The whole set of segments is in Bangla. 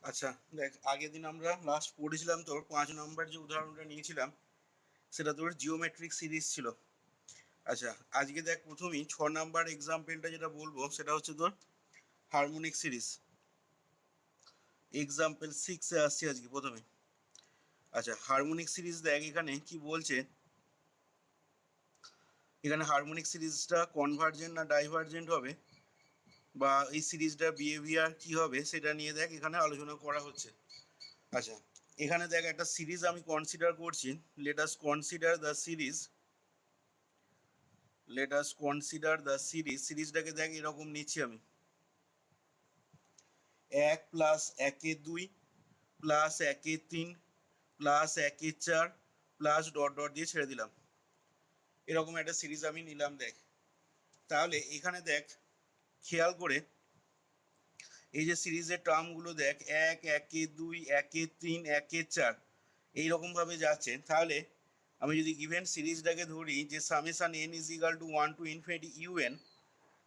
আচ্ছা দেখ, আগের দিন আমরা লাস্ট পড়েছিলাম তোর 5 নম্বর যে উদাহরণটা নিয়েছিলাম সেটা তোর জিওমেট্রিক সিরিজ ছিল। আচ্ছা, আজকে দেখ প্রথমেই 6 নম্বর এক্সাম্পলটা যেটা বলবো সেটা হচ্ছে তোর হারমোনিক সিরিজ। এক্সাম্পল 6-এ আসছি আজকে প্রথমে। আচ্ছা, হারমোনিক সিরিজ দেখ এখানে কি বলছে, এখানে হারমোনিক সিরিজটা কনভার্জেন্ট না ডাইভার্জেন্ট হবে, বা এই সিরিজটার বিহেভিয়ার কি হবে সেটা নিয়ে দেখ এখানে আলোচনা করা হচ্ছে। আচ্ছা, এখানে দেখ একটা সিরিজ আমি কনসিডার করছি। Let us consider the series. সিরিজটাকে দেখ এরকম নিচ্ছি আমি, 1+1-2 +1-3 +1-4 প্লাস ডট ডট দিয়ে ছেড়ে দিলাম। এরকম একটা সিরিজ আমি নিলাম দেখ। তাহলে এখানে দেখ খেয়াল করে এই যে সিরিজের টার্মগুলো দেখ, 1, 1-2, 1-3, 1-4 এইরকমভাবে যাচ্ছে। তাহলে আমি যদি গিভেন সিরিজটাকে ধরি যে summation n is equal to 1 to infinity un,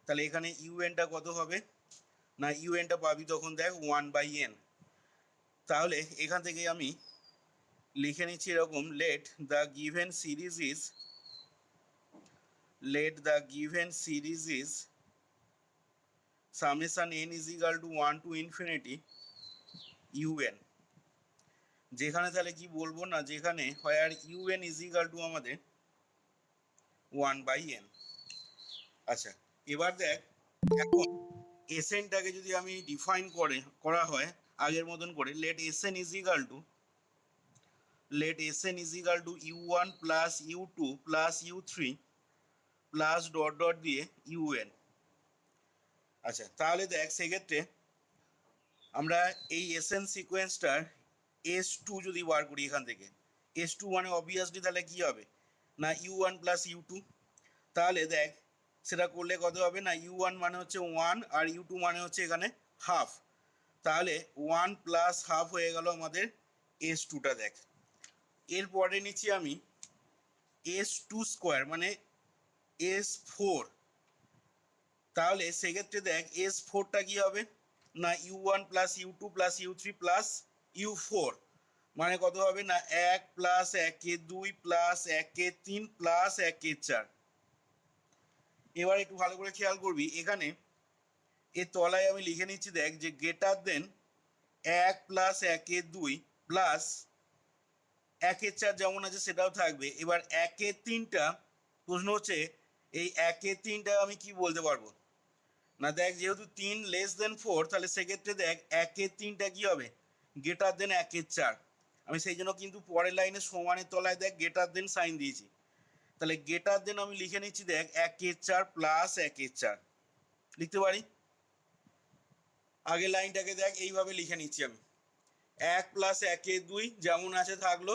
তাহলে এখানে ইউএনটা কত হবে না, ইউএনটা পাবি তখন দেখ 1/n। তাহলে এখান থেকে আমি লিখে নিচ্ছি এরকম, let the given series is summation n is equal to 1 to infinity un। যেখানে তাহলে কি বলবো না, যেখানে হোয়ার ইউএন ইজ ইকাল টু আমাদের 1/n। আচ্ছা, এবার দেখ এখন এসএনটাকে যদি আমি ডিফাইন করা হয় আগের মতন করে, let S N is equal to u1 plus u2 plus u3 plus dot dot দিয়ে un। আচ্ছা, তাহলে দেখ সেক্ষেত্রে আমরা এই এসএন সিকোয়েন্সটার S2 যদি বার করি এখান থেকে, S2 মানে অবভিয়াসলি তাহলে কি হবে না u1 প্লাস u2। তাহলে দেখ সেটা করলে কত হবে না, u1 মানে হচ্ছে 1 আর u2 মানে হচ্ছে এখানে হাফ। তাহলে 1 প্লাস হাফ হয়ে গেল আমাদের S2টা দেখ। এরপরে নিচ্ছি আমি S2 স্কোয়ার মানে S4। তাহলে সেক্ষেত্রে দেখ S4টা কি হবে না u1 plus u2 plus u3 plus u4 মানে কত হবে না 1+1-2 +1-3 +1-4। এবার একটু ভালো করে খেয়াল করবি, এখানে এর তলায় আমি লিখে নিচ্ছি দেখ যে গ্রেটার দেন 1+1-2 প্লাস 1-4 যেমন আছে সেটাও থাকবে। এবার 1-3টা প্রশ্ন হচ্ছে, এই 1-3টা আমি কি বলতে পারবো না, দেখ যেহেতু 3 <4 তাহলে সেক্ষেত্রে দেখ 1-3টা কি হবে গ্রেটার দেন 1-4। আমি সেই জন্য কিন্তু পরের লাইনে সমানের তলায় দেখ গ্রেটার দেন সাইন দিয়েছি। তাহলে গ্রেটার দেন আমি লিখে নিচ্ছি দেখ 1-4 প্লাস 1-4 লিখতে পারি। আগের লাইনটাকে দেখ এইভাবে লিখে নিচ্ছি আমি, 1+1-2 যেমন আছে থাকলো,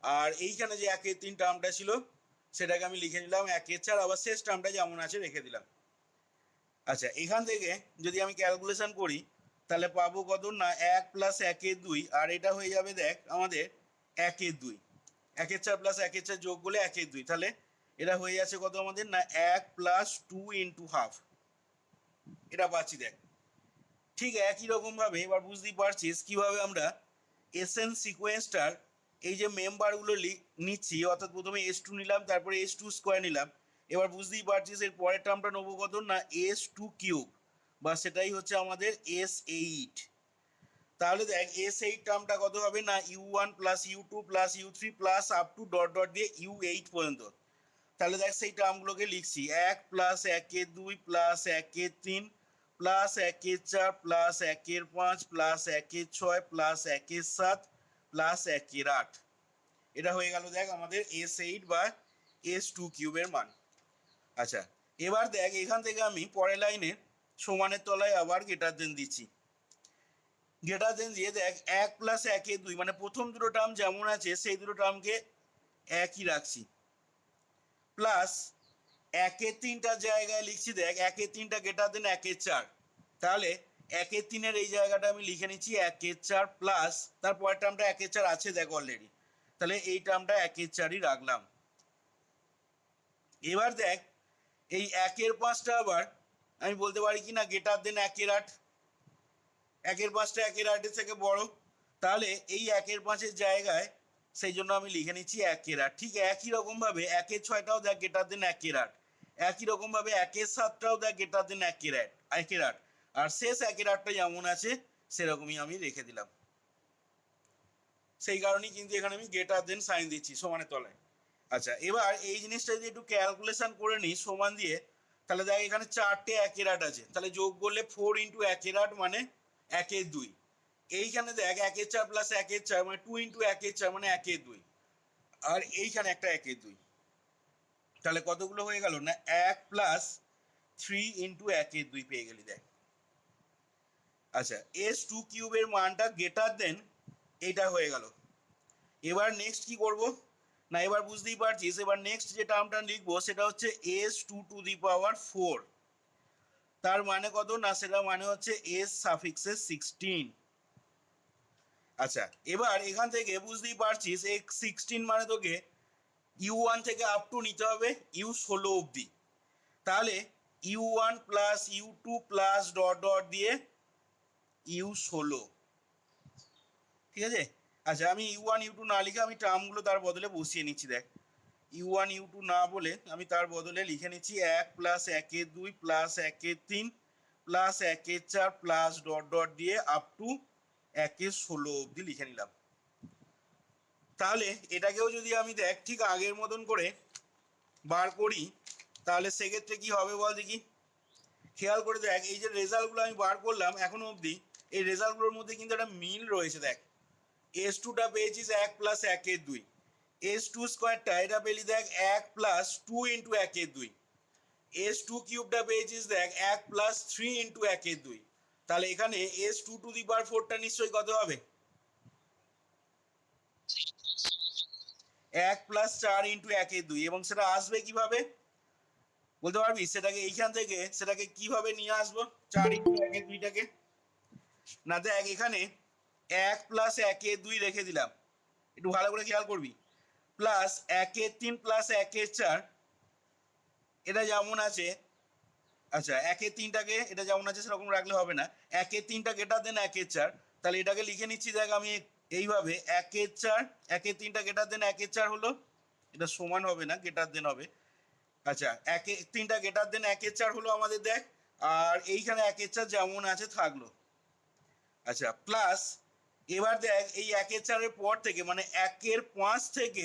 আর এইখানে যে 1-3 টার্মটা ছিল সেটাকে আমি লিখে নিলাম 1-4, আবার শেষ টার্মটা যেমন আছে রেখে দিলাম। আচ্ছা, এখান থেকে যদি আমি ক্যালকুলেশন করি তাহলে পাবো কত না 1+1-2, আর এটা হয়ে যাবে দেখ আমাদের 1-2, 1-4 প্লাস 1-4 যোগ করলে 1-2, তাহলে এটা হয়ে যাচ্ছে কত আমাদের না 1+2 ইন্টু হাফ, এটা পাচ্ছি দেখ। ঠিক একই রকমভাবে এবার বুঝতেই পারছিস কীভাবে আমরা এসএন সিকোয়েন্সটার এই যে মেম্বারগুলো নিচ্ছি, অর্থাৎ প্রথমে S2 নিলাম, তারপরে S2 স্কোয়ার নিলাম। এবার বুঝতেই পারছিস এর পরের টার্মটা নেবো কত না S2 কিউব, বা সেটাই হচ্ছে আমাদের S8। তাহলে দেখ S8 টার্মটা কত হবে না u1 plus u2 plus u3 plus up to dot dot দিয়ে u8 পর্যন্ত। তাহলে দেখ সেই টার্মগুলোকে লিখছি, 1+1-2 +1-3 +1-4 +1-5 +1-6 +1-7 +1-8। এটা হয়ে গেল দেখ আমাদের S8 বা S2 কিউবের মান। আচ্ছা, এবার দেখ এখান থেকে আমি পরের লাইনে সমানের তলায় আবার গ্রেটার দেন দিচ্ছি। গ্রেটার দেন দিয়ে দেখ 1+1-2 মানে প্রথম দুটো টার্ম যেমন আছে সেই দুটো টার্মকে একই রাখছি, প্লাস 1-3টার জায়গায় লিখছি দেখ 1-3টা গ্রেটার দেন 1-4। তাহলে 1-3-এর এই জায়গাটা আমি লিখে নিচ্ছি 1-4 প্লাস তারপরের টার্মটা 1-4 আছে দেখ অলরেডি, তাহলে এই টার্মটা 1-4ই রাখলাম। এবার দেখ এই 1-5টা আবার আমি বলতে পারি কি না গ্রেটার দেন 1-8। একের পাঁচটা একের আটের থেকে বড়, তাহলে এই একের পাঁচের জায়গায় সেই জন্য আমি লিখে নিচ্ছি একের আট। ঠিক একই রকমভাবে একের ছয়টাও দেখ গেটার দেন একের আট, একই রকমভাবে একের সাতটাও দেখ গেটার দেন একের আট, আর শেষ একের আটটা যেমন আছে সেরকমই আমি রেখে দিলাম। সেই কারণেই কিন্তু এখানে আমি গেটার দেন সাইন দিচ্ছি সমানের তলায়। আচ্ছা, এবার এই জিনিসটা যদি একটু ক্যালকুলেশন করে নিই সমান দিয়ে, তাহলে দেখ এখানে চারটে একের আট আছে, তাহলে যোগ করলে 4 ইন্টু একের আট মানে একের দুই। এইখানে দেখ একের চার প্লাস একের চার মানে 2 ইন্টু একের চার মানে একের দুই, আর এইখানে একটা একের দুই, তাহলে কতগুলো হয়ে গেল না 1 প্লাস 3 ইন্টু একের দুই পেয়ে গেলি দেখ। আচ্ছা, s2 কিউবের মানটা গেটার দেন এইটা হয়ে গেল। এবার নেক্সট কি করব না, এবার বুঝতেই পারছিস, এবার নেক্সট যে টার্মটা লিখবো সেটা হচ্ছে s2 টু দি পাওয়ার 4। তার মানে কত না, সেটা মানে হচ্ছে s সাফিক্সেস 16। আচ্ছা, এবার এখান থেকে বুঝতেই পারছিস এই 16 মানে তোকে u1 থেকে আপ টু নিতে হবে u16 অবধি, তাহলে u1 plus u2 plus dot dot দিয়ে u16, ঠিক আছে। আচ্ছা, আমি u1 u2 না লিখে আমি টার্মগুলো তার বদলে বসিয়ে নিচ্ছি দেখ। u1 u2 না বলে আমি তার বদলে লিখে নিচ্ছি 1 প্লাস একের দুই প্লাস একের তিন প্লাস একের চার প্লাস ডট ডট দিয়ে আপ টু একের 16 অবধি লিখে নিলাম। তাহলে এটাকেও যদি আমি দেখ ঠিক আগের মতন করে বার করি, তাহলে সেক্ষেত্রে কি হবে বল দেখি। খেয়াল করে দেখ, এই যে রেজাল্টগুলো আমি বার করলাম এখনো অবধি, এই রেজাল্টগুলোর মধ্যে কিন্তু একটা মিল রয়েছে দেখ। s2টা পেয়েছিস 1 প্লাস একের দুই, s2 স্কোয়ারটা এটা পেলি দেখ 1 প্লাস 2 ইন্টু একের দুই, s2 কিউবটা পেয়েছিস দেখ 1 প্লাস 3 ইন্টু একের দুই, তাহলে এখানে s2 টু দি পাওয়ার 4টা নিশ্চয়ই কত হবে 1 প্লাস 4 ইন্টু একের দুই, এবং সেটা আসবে কিভাবে বলতে পারবি, সেটাকে এইখান থেকে সেটাকে কিভাবে নিয়ে আসবো 4 ইন্টু একের দুইটাকে না, দেখ এখানে 1 প্লাস একের দুই রেখে দিলাম, একটু ভালো করে খেয়াল করবি, প্লাস একের তিন প্লাস একের চার এটা যেমন আছে। আচ্ছা, একের তিনটাকে এটা যেমন আছে সেরকম রাখলে হবে না, একের তিনটা গেটার দেন একের চার, তাহলে এটাকে লিখে নিচ্ছি দেখ আমি এইভাবে একের চার, একের তিনটা গেটার দেন একের চার হলো, এটা সমান হবে না গেটার দেন হবে। আচ্ছা, একের তিনটা গেটার দেন একের চার হলো আমাদের দেখ, আর এইখানে একের চার যেমন আছে থাকলো। আচ্ছা, প্লাস এবার দেখ এই একের চারের পর থেকে মানে একের পাঁচ থেকে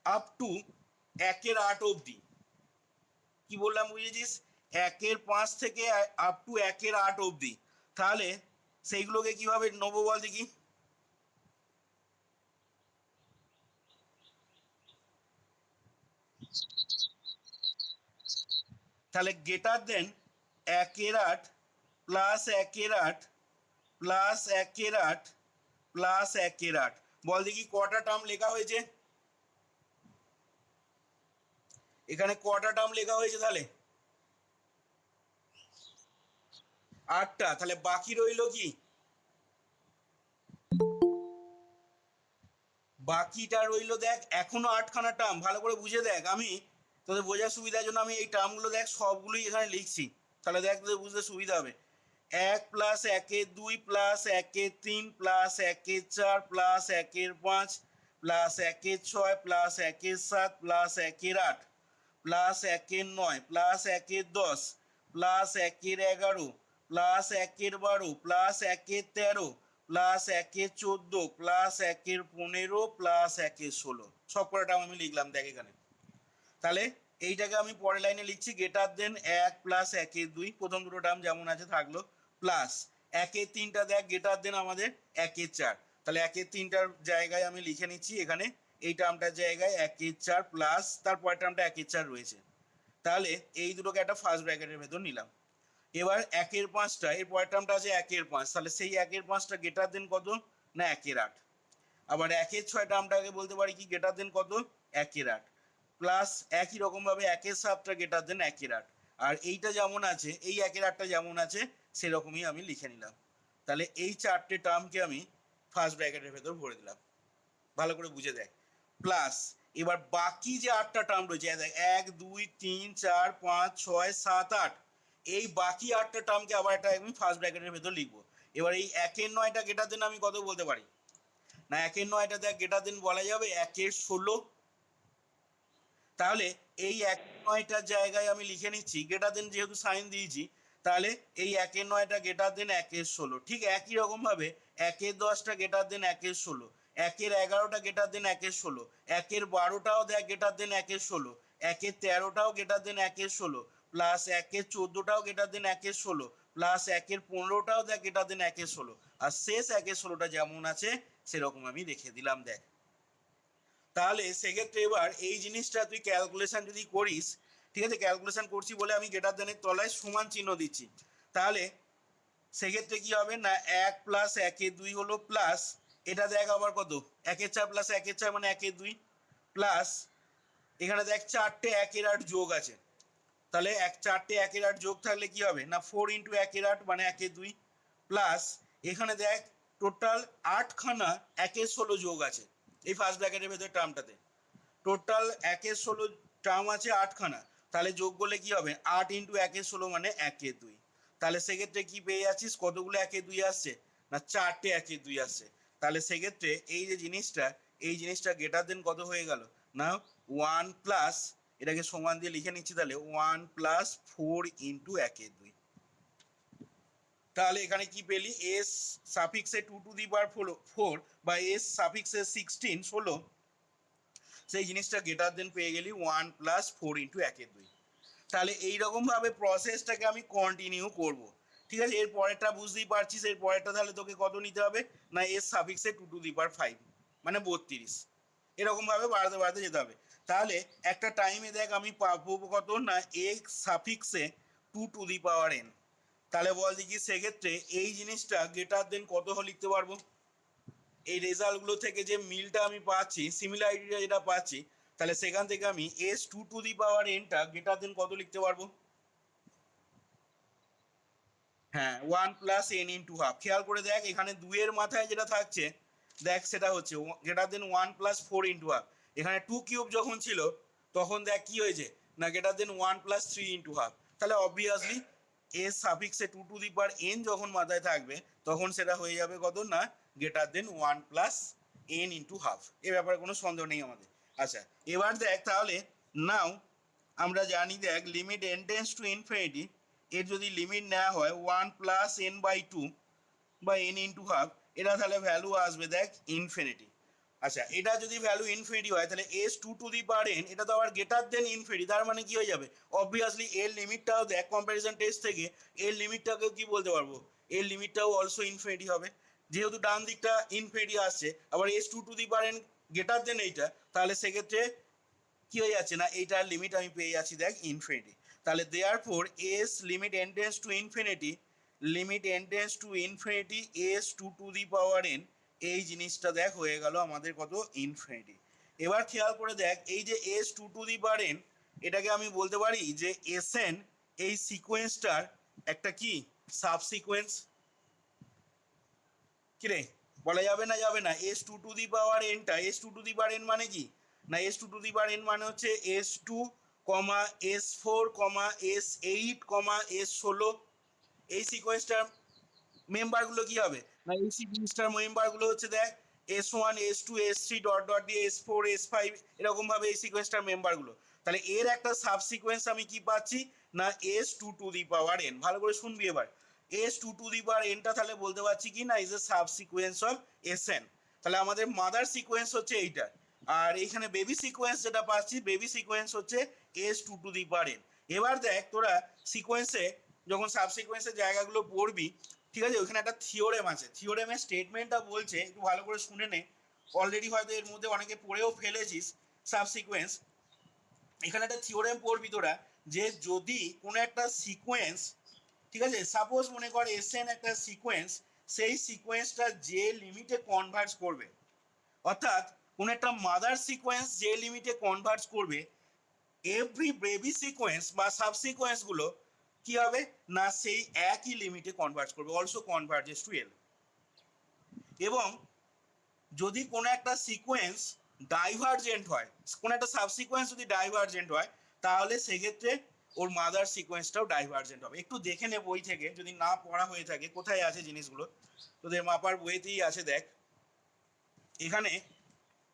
আপ টু একের আট অবধি, কি বললাম বুঝেছিস, একের পাঁচ থেকে আপ টু একের আট অবধি, তাহলে সেইগুলোকে কিভাবে নেবো বল দেখি। তাহলে গেটার দেন একের আট প্লাস একের আট প্লাস একের আট প্লাস একের আট, বল দেখি কটা টার্ম লেখা হয়েছে, এখানে কটা টার্ম লেখা হয়েছে তাহলে 8টা, তাহলে বাকি রইলো কি, বাকিটা রইলো দেখ এখনো 8খানা টার্ম, ভালো করে বুঝে দেখ, আমি তোদের বোঝার সুবিধার জন্য আমি এই টার্মগুলো দেখ সবগুলোই এখানে লিখছি, তাহলে দেখ তোদের বুঝতে সুবিধা হবে। 1 প্লাস একের দুই প্লাস একের তিন প্লাস একের চার প্লাস একের পাঁচ প্লাস একের ছয় প্লাস একের সাত প্লাস একের আট প্লাস একের নয় প্লাস একের দশ প্লাস একের এগারো প্লাস একের বারো প্লাস একের তেরো প্লাস একের চোদ্দো প্লাস একের পনেরো প্লাস একের ষোলো, সব কটাটা আমি লিখলাম দেখ এখানে। তাহলে এইটাকে আমি পরের লাইনে লিখছি গেটার দেন 1 প্লাস একের দুই, প্রথম দুটো টার্ম যেমন আছে থাকলো, প্লাস একের তিনটা দেখ গেটার দেন আমাদের একের চার, তাহলে একের তিনটার জায়গায় আমি লিখে নিচ্ছি এখানে এই টার্মটার জায়গায় একের চার প্লাস তারপরের টার্মটা একের চার রয়েছে, তাহলে এই দুটোকে একটা ফার্স্ট ব্র্যাকেটের ভেতর নিলাম। এবার একের পাঁচটা এর পরের টার্মটা আছে একের পাঁচ, তাহলে সেই একের পাঁচটা গেটার দেন কত না একের আট, আবার একের ছয় টার্মটাকে বলতে পারি কি গেটার দেন কত একের আট, প্লাস একই রকমভাবে একের সাতটা গেটার দেন একের আট, আর এইটা যেমন আছে এই একের আটটা যেমন আছে সেরকমই আমি লিখে নিলাম, তাহলে এই চারটে টার্মকে আমি ফার্স্ট ব্র্যাকেটের ভেতর ভরে দিলাম, ভালো করে বুঝে দেখ। প্লাস এবার বাকি যে 8টা টার্ম রয়েছে দেখ 1 2 3 4 5 6 7 8, এই বাকি 8টা টার্মকে আবার একটা আমি ফার্স্ট ব্র্যাকেটের ভেতর লিখবো, এবার এই 1/9টা গ্রেটার দেন আমি কত বলতে পারি? না 1/9টা দেখ গ্রেটার দেন বলা যাবে 1/16। তাহলে এই 1/9টার জায়গায় আমি লিখে নিচ্ছি গ্রেটার দেন, যেহেতু সাইন দিয়েছি তাহলে এই 1/9টা গ্রেটার দেন 1/16। ঠিক একই রকম ভাবে 1/10টা গ্রেটার দেন 1/16, 1/11টা গ্রেটার দেন 1/16, 1/12টাও দেখ গ্রেটার দেন 1/16, 1/13টাও গ্রেটার দেন 1/16, প্লাস 1/14টাও গ্রেটার দেন 1/16, প্লাস 1/15টাও দেখ গ্রেটার দেন 1/16, আর শেষ 1/16টা যেমন আছে সেরকম আমি রেখে দিলাম। দেখ তাহলে সেক্ষেত্রে এবার এই জিনিসটা তুই ক্যালকুলেশন যদি করিস, ঠিক আছে, ক্যালকুলেশন করছি বলে আমি গ্রেটার দেনের তলায় সমান চিহ্ন দিচ্ছি, তাহলে সেক্ষেত্রে কি হবে না 1 প্লাস 1/2 হলো প্লাস, এটা দেখ আবার কত 1/4 প্লাস 1/4 মানে 1/2 প্লাস এখানে দেখ 4টে 1/8 যোগ আছে, তাহলে 4টে 1/8 যোগ থাকলে কি হবে না 4 ইন্টু 1/8 মানে 1/2 প্লাস এখানে দেখ টোটাল 8খানা 1/16 যোগ আছে এই ফার্স্ট ব্র্যাকেটের ভেতরে টার্মটাতে, টোটাল 1/16 টার্ম আছে 8খানা, তাহলে যোগ করলে কি হবে 8 ইন্টু 1/16 মানে 1/2। তাহলে সেক্ষেত্রে কি পেয়ে যাচ্ছিস কতগুলো 1/2 আসছে না 4টে 1/2 আসছে। তাহলে সেক্ষেত্রে এই যে জিনিসটা এই জিনিসটা গ্রেটার দেন কত হয়ে গেল না 1 প্লাস, এটাকে সমান দিয়ে লিখে নিচ্ছি তাহলে 1 প্লাস 4 ইন্টু 1/2। তাহলে এখানে কি পেলি এস সাফিক্সে 2 টু দি পাওয়ার 4 বা এস সাফিক্সে 16 সেই জিনিসটা গ্রেটার দেন পেয়ে গেলি 1 প্লাস 4 ইন্টু 1/2। তাহলে এইরকমভাবে প্রসেসটাকে আমি কন্টিনিউ করব। ঠিক আছে, এর পরেরটা বুঝতেই পারছিস, এর পরেরটা তাহলে তোকে কত নিতে হবে না এস সাফিক্সে 2 টু দি পাওয়ার 5 মানে 32, এরকমভাবে বাড়াতে বাড়াতে যেতে হবে। তাহলে একটা টাইমে দেখ আমি পাবো কত না এক্স সাফিক্সে 2 টু দি পাওয়ার এন। তাহলে বল দেখি সেক্ষেত্রে এই জিনিসটা গ্রেটার দেন কত লিখতে পারবো? এই রেজাল্টগুলো থেকে যে মিলটা আমি পাচ্ছি, সিমিলারিটিটা যেটা পাচ্ছি, তাহলে সেখান থেকে আমি এস 2 টু দি পাওয়ার এনটা গ্রেটার দেন কত লিখতে পারবো? হ্যাঁ 1 প্লাস এন ইন্টু হাফ। খেয়াল করে দেখ এখানে 2 এর মাথায় যেটা থাকছে দেখ সেটা হচ্ছে greater than 1 plus 4 into half. এখানে 2 কিউব যখন ছিল তখন দেখ কি হয়েছে না greater than 1 plus 3 into half. তাহলে অবভিয়াসলি এস সাফিক্সে 2 টু দি পাওয়ার এন যখন মাথায় থাকবে তখন সেটা হয়ে যাবে কত না greater than 1 plus n into half. এ ব্যাপারে কোনো সন্দেহ নেই আমাদের। আচ্ছা এবার দেখ তাহলে নাও আমরা জানি দেখ limit N tends to infinity, এর যদি লিমিট নেওয়া হয় 1 প্লাস এন বাই 2 বা এন ইন্টু হাফ, এটা তাহলে ভ্যালু আসবে দেখ ইনফিনিটি। আচ্ছা এটা যদি ভ্যালু ইনফিনিটি হয় তাহলে S 2 to the power N এটা তো আবার গ্রেটার দেন ইনফিনিটি, তার মানে কি হয়ে যাবে অবভিয়াসলি এর লিমিটটাও দেখ কম্প্যারিজন টেস্ট থেকে এর লিমিটটাকেও কি বলতে পারবো এর লিমিটটাও অলসো ইনফিনিটি হবে, যেহেতু ডান দিকটা ইনফিনিটি আসছে আবার S 2 to the power N greater than এইটা, তাহলে সেক্ষেত্রে কি হয়ে যাচ্ছে না এইটার লিমিট আমি পেয়ে যাচ্ছি দেখ ইনফিনিটি। তাহলে therefore S limit n tends to infinity, limit n tends to infinity S 2 to the power n, এই জিনিসটা দেখ হয়ে গেল আমাদের কত ইনফিনিটি। এবার খেয়াল করে দেখ এই যে S 2 to the power N এটাকে আমি বলতে পারি যে এস এন এই সিকোয়েন্সটার একটা কি সাবসিকোয়েন্স। কিরে বলা যাবে না যাবে না এস 2 টু দি পাওয়ার এনটা s 2 to the power n মানে কি না s 2 to the power n মানে হচ্ছে s 2 comma s 4 comma s 8 comma s 16, এই সিকোয়েন্সটার মেম্বারগুলো কি হবে না এই সিকোয়েন্সটার মেম্বারগুলো হচ্ছে দেখ S 1 S 2 S 3 dot dot দিয়ে এস 4 এস 5 এরকম ভাবে এই সিকোয়েন্সটার মেম্বারগুলো। তাহলে এর একটা সাবসিকোয়েন্স আমি কি পাচ্ছি না s 2 to the power N. ভালো করে শুনবি এবার, এস 2 টু দি পাওয়ার এনটা তাহলে বলতে পারছি কি না is a সাবসিকোয়েন্স of S N. তাহলে আমাদের মাদার সিকোয়েন্স হচ্ছে এইটা, আর এইখানে বেবি সিকোয়েন্স যেটা পাচ্ছি বেবি সিকোয়েন্স হচ্ছে s 2 to the power N. এবার দেখ তোরা সিকোয়েন্সে যখন সাবসিকোয়েন্সের জায়গাগুলো পড়বি, ঠিক আছে, ওখানে একটা থিওরেম আছে, থিওরেমের স্টেটমেন্টটা বলছে একটু ভালো করে শুনে নে, অলরেডি হয়তো এর মধ্যে অনেকে পড়েও ফেলেছিস সাবসিকোয়েন্স। এখানে একটা থিওরেম পড়বি তোরা যে যদি কোনো একটা সিকোয়েন্স, ঠিক আছে, সাপোজ মনে কর এসএন একটা সিকোয়েন্স, সেই সিকোয়েন্সটা যে লিমিটে কনভার্জ করবে, অর্থাৎ কোনো একটা মাদার সিকোয়েন্স যে লিমিটে কনভার্জ করবে, এভরি বেবি সিকোয়েন্স বা সাবসিকোয়েন্সগুলো কি হবে না সেই একই লিমিটে কনভার্জ করবে, অলসো কনভার্জেস টু এল। এবং যদি কোনো একটা সিকোয়েন্স ডাইভার্জেন্ট হয়, কোনো একটা সাবসিকোয়েন্স যদি ডাইভার্জেন্ট হয় তাহলে সেক্ষেত্রে ওর মাদার সিকোয়েন্সটাও ডাইভার্জেন্ট হবে। একটু দেখে নে বই থেকে, যদি না পড়া হয়ে থাকে কোথায় আছে জিনিসগুলো, তোদের মাপার বইতেই আছে। দেখ এখানে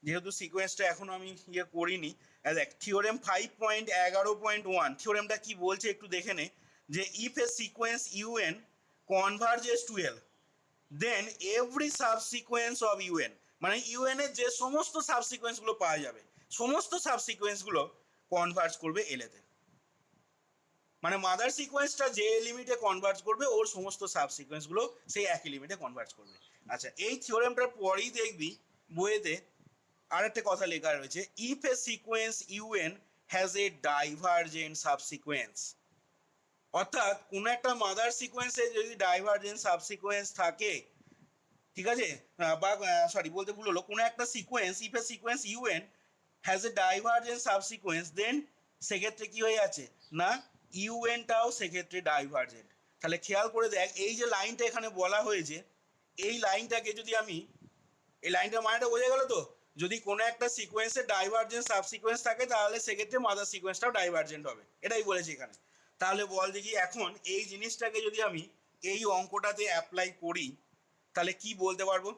যেহেতু সিকোয়েন্সটা এখনো আমি করিনি, দেখ থিওরেম 5.11.1 থিওরেমটা কি বলছে একটু দেখে নে, যে if a sequence U N converges to L then every subsequence of U N, মানে ইউএন এর যে সমস্ত সাবসিকোয়েন্সগুলো পাওয়া যাবে সমস্ত সাবসিকোয়েন্সগুলো কনভার্জ করবে এলেতে। মানে মাদার সিকোয়েন্সটা যে লিমিটে কনভার্জ করবে ওর সমস্ত সাবসিকোয়েন্সগুলো সেই একই লিমিটে কনভার্জ করবে। আচ্ছা, এই থিওরেমটার পরেই দেখবি বইয়েতে আরেকটা কথা লেখা রয়েছে, if a sequence u n has a divergent সাবসিকোয়েন্স, অর্থাৎ কোনো একটা মাদার সিকোয়েন্সে যদি ডাইভার্জেন্ট সাবসিকোয়েন্স থাকে, ঠিক আছে, বা সরি বলতে ভুল হলো, কোনো একটা sequence if a sequence u n has a divergent subsequence then সেক্ষেত্রে কি হয়ে আছে না ইউএনটাও সেক্ষেত্রে ডাইভার্জেন্ট। তাহলে খেয়াল করে দেখ এই যে লাইনটা এখানে বলা হয়েছে, এই লাইনটাকে যদি আমি, এই লাইনটার মানেটা বোঝা গেল তো, যদি কোনো একটা সিকোয়েন্সের ডাইভার্জেন্ট সাবসিকোয়েন্স থাকে তাহলে সেক্ষেত্রে মাদার সিকোয়েন্সটাও ডাইভার্জেন্ট হবে, এটাই বলেছি এখানে। তাহলে বল দেখি এখন এই জিনিসটাকে যদি আমি এই অঙ্কটাতে অ্যাপ্লাই করি তাহলে কি বলতে পারবো,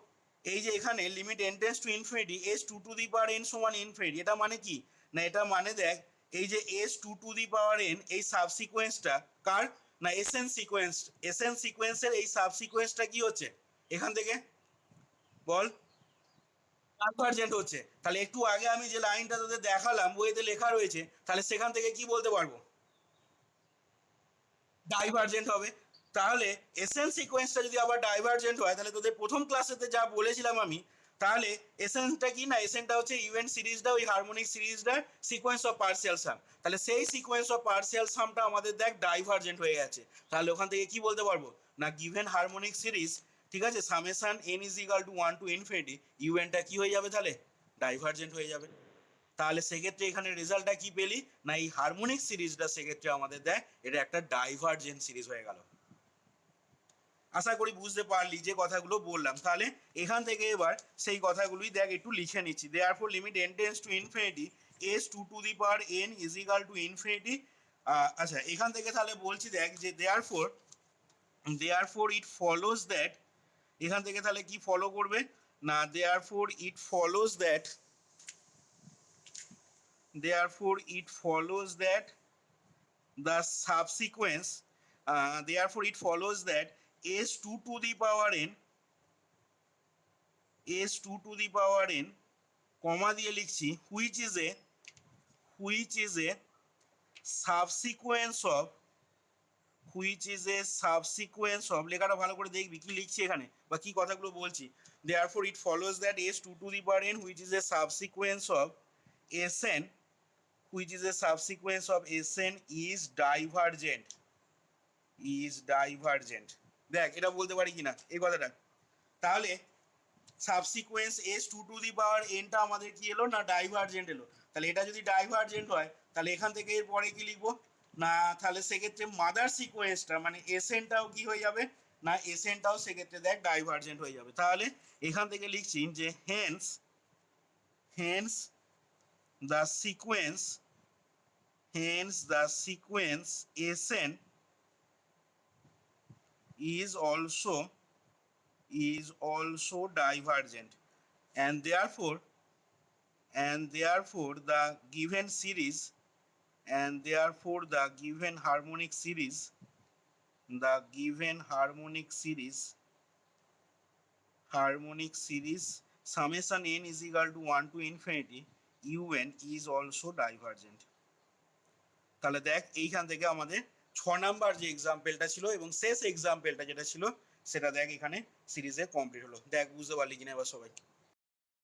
এই যে এখানে limit n tends to infinity S two to the power n সমান ইনফিনিটি, এটা মানে কি না, এটা মানে দেখ এই যে S two to the power n এই সাবসিকোয়েন্সটা কার না এসএন সিকোয়েন্স, এসএন সিকোয়েন্সের এই সাবসিকোয়েন্সটা কি হচ্ছে এখান থেকে বল ডাইভার্জেন্ট হচ্ছে। তাহলে একটু আগে আমি যে লাইনটা তোদের দেখালাম বইতে লেখা রয়েছে, তাহলে সেখান থেকে কি বলতে পারবো ডাইভার্জেন্ট হবে। তাহলে এসেন্স সিকোয়েন্সটা যদি আবার ডাইভার্জেন্ট হয় তাহলে তোদের প্রথম ক্লাসেতে যা বলেছিলাম আমি, তাহলে এসেন্সটা কি না এসেন্সটা হচ্ছে ইভেন্ট সিরিজটা ওই হারমোনিক সিরিজটার সিকোয়েন্স অফ পার্সিয়াল সাম, তাহলে সেই সিকোয়েন্স অফ পার্সিয়াল সামটা আমাদের দেখ ডাইভার্জেন্ট হয়ে গেছে। তাহলে ওখান থেকে কি বলতে পারবো না গিভেন হারমোনিক সিরিজ, ঠিক আছে, summation n is equal to 1 to infinity ইউএনটা কি হয়ে যাবে তাহলে ডাইভার্জেন্ট হয়ে যাবে। তাহলে সেক্ষেত্রে এখানে রেজাল্টটা কি পেলি না এই হারমোনিক সিরিজটা সেক্ষেত্রে আমাদের দেয় এটা একটা ডাইভার্জেন্ট সিরিজ হয়ে গেল। আশা করি বুঝতে পারলি যে কথাগুলো বললাম। তাহলে এখান থেকে এবার সেই কথাগুলোই দেখ একটু লিখে নিচ্ছি। Therefore limit n tends to infinity S two to the power n is equal to infinity. আচ্ছা এখান থেকে তাহলে বলছি দেখ যে দেয়ারফর ইট ফলোজ দ্যাট, এখান থেকে তাহলে কি ফলো করবে না therefore it follows that, therefore it follows that the subsequence therefore it follows that s2 to the power n s2 to the power n কমা দিয়ে লিখছি which is a subsequence of লেখাটা ভালো করে দেখবি কি লিখছি এখানে বা কি কথাগুলো বলছি। therefore it follows that s2 to the power n which is a subsequence of sn which is a subsequence of Sn is divergent, দেখ এটা বলতে পারি কিনা এই কথাটা। তাহলে subsequence s two to the power এনটা আমাদের কি এলো না ডাইভার্জেন্ট এলো। তাহলে এটা যদি ডাইভার্জেন্ট হয় তাহলে এখান থেকে এর পরে কি লিখবো না তাহলে সেক্ষেত্রে মাদার সিকোয়েন্সটা মানে এসএনটাও কি হয়ে যাবে না এসএনটাও সেক্ষেত্রে দেখ ডাইভার্জেন্ট হয়ে যাবে। তাহলে এখান থেকে লিখছি যে Haynes the sequence Sn is also divergent and therefore the given series the given harmonic series summation n is equal to 1 to infinity un is also divergent। তাহলে দেখ এইখান থেকে আমাদের 6 নাম্বার যে এক্সাম্পলটা ছিল এবং শেষ এক্সাম্পলটা যেটা ছিল সেটা দেখ এখানে সিরিজে কমপ্লিট হলো। দেখ বুঝতে পারলি কিনা এবার সবাই।